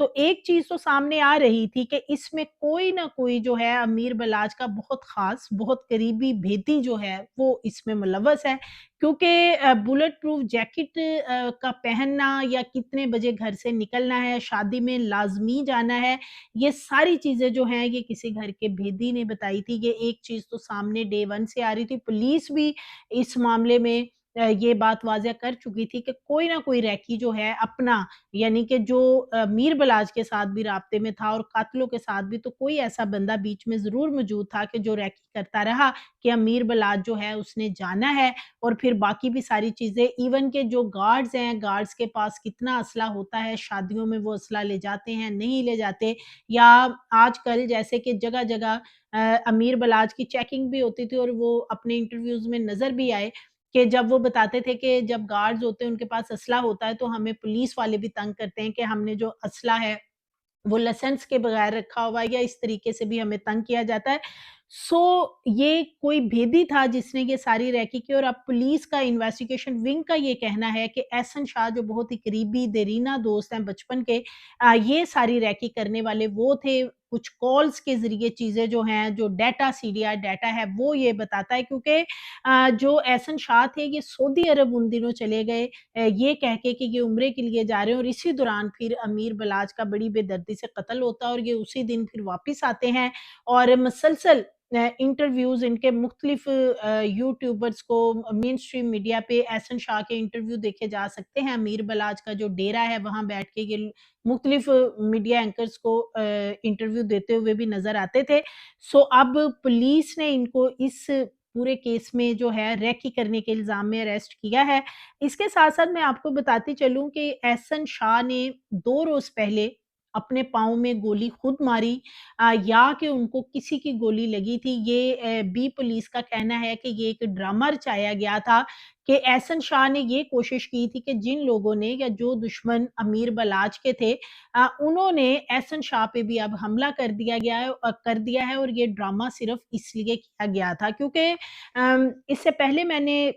تو ایک چیز تو سامنے آ رہی تھی کہ اس میں کوئی نہ کوئی جو ہے امیر بلاج کا بہت خاص، بہت قریبی بھیتی جو ہے وہ اس میں ملوث ہے، کیونکہ بلٹ پروف جیکٹ کا پہننا یا کتنے بجے گھر سے نکلنا ہے، شادی میں لازمی جانا ہے، یہ ساری چیزیں جو ہیں یہ کسی گھر کے بھیدی نے بتائی تھی۔ یہ ایک چیز تو سامنے ڈے ون سے آ رہی تھی، پولیس بھی اس معاملے میں یہ بات واضح کر چکی تھی کہ کوئی نہ کوئی ریکی جو ہے اپنا، یعنی کہ جو میر بلاج کے ساتھ بھی رابطے میں تھا اور قاتلوں کے ساتھ بھی، تو کوئی ایسا بندہ بیچ میں ضرور موجود تھا کہ جو ریکی کرتا رہا کہ امیر بلاج جو ہے اس نے جانا ہے، اور پھر باقی بھی ساری چیزیں، ایون کہ جو گارڈز ہیں، گارڈز کے پاس کتنا اسلحہ ہوتا ہے، شادیوں میں وہ اسلحہ لے جاتے ہیں نہیں لے جاتے، یا آج کل جیسے کہ جگہ جگہ امیر بلاج کی چیکنگ بھی ہوتی تھی، اور وہ اپنے انٹرویوز میں نظر بھی آئے کہ جب وہ بتاتے تھے کہ جب گارڈز ہوتے ہیں ان کے پاس اسلحہ ہوتا ہے تو ہمیں پولیس والے بھی تنگ کرتے ہیں کہ ہم نے جو اسلحہ ہے وہ لائسنس کے بغیر رکھا ہوا ہے، یا اس طریقے سے بھی ہمیں تنگ کیا جاتا ہے۔ سو یہ کوئی بھیدی تھا جس نے یہ ساری ریکی کی، اور اب پولیس کا انویسٹیگیشن ونگ کا یہ کہنا ہے کہ احسن شاہ جو بہت ہی قریبی دیرینہ دوست ہیں بچپن کے، یہ ساری ریکی کرنے والے وہ تھے۔ کچھ کالز کے ذریعے چیزیں جو ہیں، جو data C D R data ہے وہ یہ بتاتا ہے، کیونکہ جو احسن شاہ تھے یہ سعودی عرب ان دنوں چلے گئے یہ کہہ کے کہ یہ عمرے کے لیے جا رہے ہیں، اور اسی دوران پھر امیر بلاج کا بڑی بے دردی سے قتل ہوتا ہے، اور یہ اسی دن پھر واپس آتے ہیں، اور مسلسل انٹرویوز ان کے مختلف یوٹیوبرز کو مین سٹریم میڈیا پہ احسن شاہ کے انٹرویو دیکھے جا سکتے ہیں۔ امیر بلاج کا جو ڈیرا ہے وہاں بیٹھ کے یہ مختلف میڈیا اینکرز کو انٹرویو دیتے ہوئے بھی نظر آتے تھے۔ سو اب پولیس نے ان کو اس پورے کیس میں جو ہے ریکی کرنے کے الزام میں اریسٹ کیا ہے۔ اس کے ساتھ ساتھ میں آپ کو بتاتی چلوں کہ احسن شاہ نے 2 روز پہلے اپنے پاؤں میں گولی خود ماری، یا کہ ان کو کسی کی گولی لگی تھی، یہ بی پولیس کا کہنا ہے کہ یہ ایک ڈرامہ رچایا گیا تھا کہ احسن شاہ نے یہ کوشش کی تھی کہ جن لوگوں نے، یا جو دشمن امیر بلاج کے تھے، انہوں نے احسن شاہ پہ بھی اب حملہ کر دیا ہے، اور یہ ڈرامہ صرف اس لیے کیا گیا تھا کیونکہ اس سے پہلے میں نے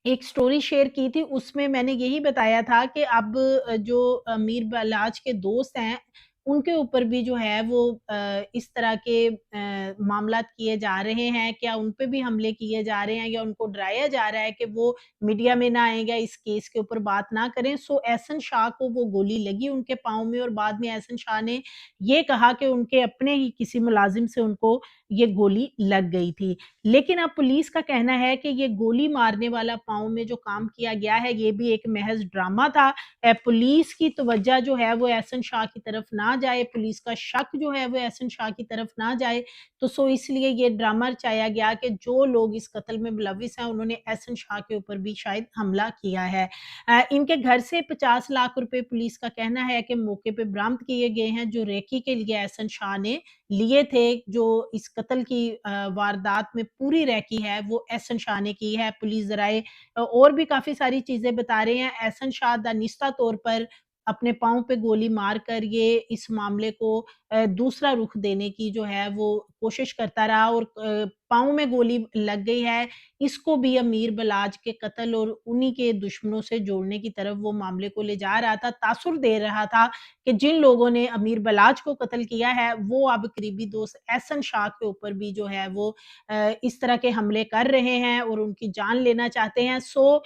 ایک سٹوری شیئر کی تھی، اس میں نے یہی بتایا تھا کہ اب جو امیر بلاج کے دوست ہیں ان کے اوپر بھی جو ہے وہ اس طرح کے معاملات کیے جا رہے ہیں، کیا ان پہ بھی حملے کیے جا رہے ہیں، یا ان کو ڈرایا جا رہا ہے کہ وہ میڈیا میں نہ آئیں گا، اس کیس کے اوپر بات نہ کریں۔ سو احسن شاہ کو وہ گولی لگی ان کے پاؤں میں، اور بعد میں احسن شاہ نے یہ کہا کہ ان کے اپنے ہی کسی ملازم سے ان کو یہ گولی لگ گئی تھی، لیکن اب پولیس کا کہنا ہے کہ یہ گولی مارنے والا پاؤں میں جو کام کیا گیا ہے یہ بھی ایک محض ڈرامہ تھا۔ پولیس کی توجہ جو ہے وہ احسن شاہ کی طرف نہ جائے، پولیس کا شک جو ہے وہ احسن شاہ کی طرف نہ جائے، تو سو اس لیے یہ ڈرامہ رچایا گیا کہ جو لوگ اس قتل میں ملوث ہیں انہوں نے احسن شاہ کے اوپر بھی شاید حملہ کیا ہے۔ ان کے گھر سے 50 لاکھ روپے پولیس کا کہنا ہے کہ موقع پہ برآمد کیے گئے ہیں، جو ریکی کے لیے احسن شاہ نے لیے تھے۔ جو اس قتل کی واردات میں پوری ریکی ہے وہ احسن شاہ نے کی ہے۔ پولیس ذرائع اور بھی کافی ساری چیزیں بتا رہے ہیں۔ احسن شاہ دانستہ طور پر اپنے پاؤں پہ گولی مار کر یہ اس معاملے کو دوسرا رخ دینے کی جو ہے وہ کوشش کرتا رہا، اور پاؤں میں گولی لگ گئی ہے، اس کو بھی امیر بلاج کے قتل اور انہی کے دشمنوں سے جوڑنے کی طرف وہ معاملے کو لے جا رہا تھا، تاثر دے رہا تھا کہ جن لوگوں نے امیر بلاج کو قتل کیا ہے وہ اب قریبی دوست احسن شاہ کے اوپر بھی جو ہے وہ اس طرح کے حملے کر رہے ہیں اور ان کی جان لینا چاہتے ہیں۔ سو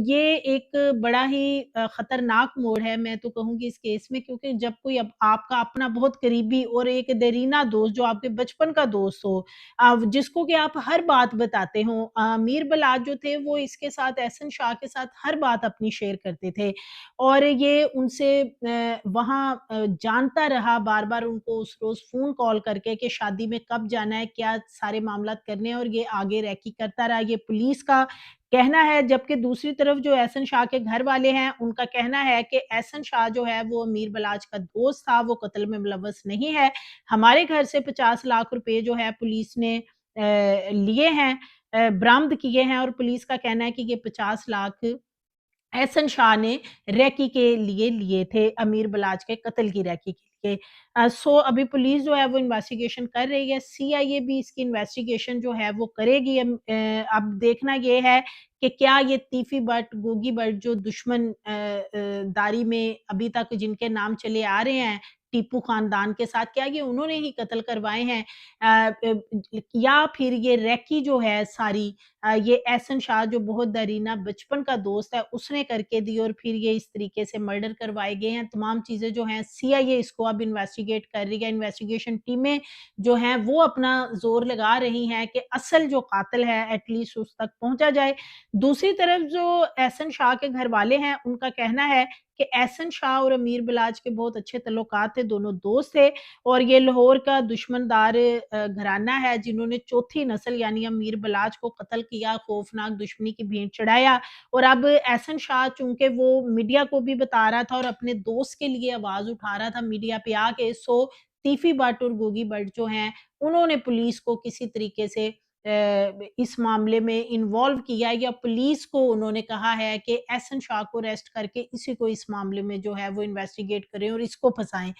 یہ ایک بڑا ہی خطرناک موڑ ہے، میں تو کہوں گی اس کیس میں، کیونکہ جب کوئی اب آپ کا اپنا بہت قریبی اور ایک دیرینہ دوست جو آپ کے بچپن کا دوست ہو، جس کو کہ آپ ہر بات بتاتے ہوں، میر بلاج جو تھے وہ اس کے ساتھ، احسن شاہ کے ساتھ ہر بات اپنی شیئر کرتے تھے، اور یہ ان سے وہاں جانتا رہا بار بار ان کو اس روز فون کال کر کے کہ شادی میں کب جانا ہے، کیا سارے معاملات کرنے ہیں، اور یہ آگے ریکی کرتا رہا، یہ پولیس کا کہنا ہے۔ جبکہ دوسری طرف جو احسن شاہ کے گھر والے ہیں ان کا کہنا ہے کہ احسن شاہ جو ہے وہ امیر بلاج کا دوست تھا، وہ قتل میں ملوث نہیں ہے، ہمارے گھر سے 50 لاکھ روپے جو ہے پولیس نے لیے ہیں، برآمد کیے ہیں، اور پولیس کا کہنا ہے کہ یہ 50 لاکھ احسن شاہ نے ریکی کے لیے تھے، امیر بلاج کے قتل کی ریکی کے لیے۔ کے سو ابھی پولیس جو ہے وہ انویسٹیگیشن کر رہی ہے، سی آئی اے بھی اس کی انویسٹیگیشن جو ہے وہ کرے گی۔ اب دیکھنا یہ ہے کہ کیا یہ تیفی بٹ، گوگی بٹ جو دشمن داری میں ابھی تک جن کے نام چلے آ رہے ہیں ٹیپو خاندان کے ساتھ، کیا یہ انہوں نے ہی قتل کروائے ہیں یا پھر یہ ریکی جو ہے ساری یہ احسن شاہ جو بہت دیرینہ بچپن کا دوست ہے اس نے کر کے دی اور پھر یہ اس طریقے سے مرڈر کروائے گئے ہیں۔ تمام چیزیں جو ہیں سی آئی اے اس کو اب انویسٹیگیٹ کر رہی ہے، انویسٹیگیشن ٹیمیں جو ہیں وہ اپنا زور لگا رہی ہیں کہ اصل جو قاتل ہے ایٹ لیسٹ اس تک پہنچا جائے۔ دوسری طرف جو احسن شاہ کے گھر والے ہیں ان کا کہنا ہے کہ احسن شاہ اور امیر بلاج کے بہت اچھے تعلقات تھے، دونوں دوست تھے اور یہ لاہور کا دشمن دار گھرانہ ہے جنہوں نے چوتھی نسل یعنی امیر بلاج کو قتل کیا، خوفناک دشمنی کی بھینٹ چڑھایا۔ اور اب احسن شاہ چونکہ وہ میڈیا کو بھی بتا رہا تھا اور اپنے دوست کے لیے آواز اٹھا رہا تھا میڈیا پہ آ کے، سو تیفی بٹ اور گوگی بٹ جو ہیں انہوں نے پولیس کو کسی طریقے سے اس معاملے میں انوالو کیا یا پولیس کو انہوں نے کہا ہے کہ احسن شاہ کو ریسٹ کر کے اسی کو اس معاملے میں جو ہے وہ انویسٹیگیٹ کریں اور اس کو پھنسائیں۔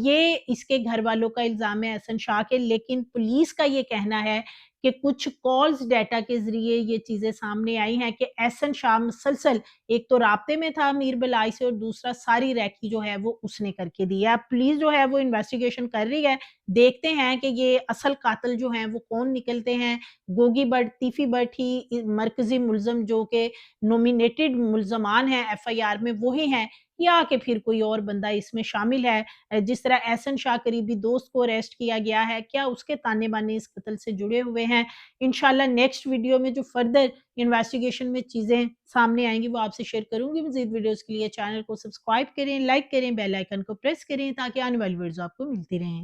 یہ اس کے گھر والوں کا الزام ہے احسن شاہ کے، لیکن پولیس کا یہ کہنا ہے کہ کچھ کالز ڈیٹا کے ذریعے یہ چیزیں سامنے آئی ہیں کہ احسن شاہ مسلسل ایک تو رابطے میں تھا امیر بلائی سے اور دوسرا ساری ریکی جو ہے وہ اس نے کر کے دی ہے۔ اب پولیس جو ہے وہ انویسٹیگیشن کر رہی ہے، دیکھتے ہیں کہ یہ اصل قاتل جو ہیں وہ کون نکلتے ہیں۔ گوگی بٹ، تیفی بٹ ہی مرکزی ملزم جو کہ نومینیٹڈ ملزمان ہیں ایف آئی آر میں وہی ہیں یا کہ پھر کوئی اور بندہ اس میں شامل ہے۔ جس طرح احسن شاہ قریبی دوست کو اریسٹ کیا گیا ہے، کیا اس کے تانے بانے اس قتل سے جڑے ہوئے ہیں؟ انشاءاللہ نیکسٹ ویڈیو میں جو فردر انویسٹیگیشن میں چیزیں سامنے آئیں گی وہ آپ سے شیئر کروں گی۔ مزید ویڈیوز کے لیے چینل کو سبسکرائب کریں، لائک کریں، بیل آئیکن کو پریس کریں تاکہ آنے والی ویڈیوز آپ کو ملتی رہیں۔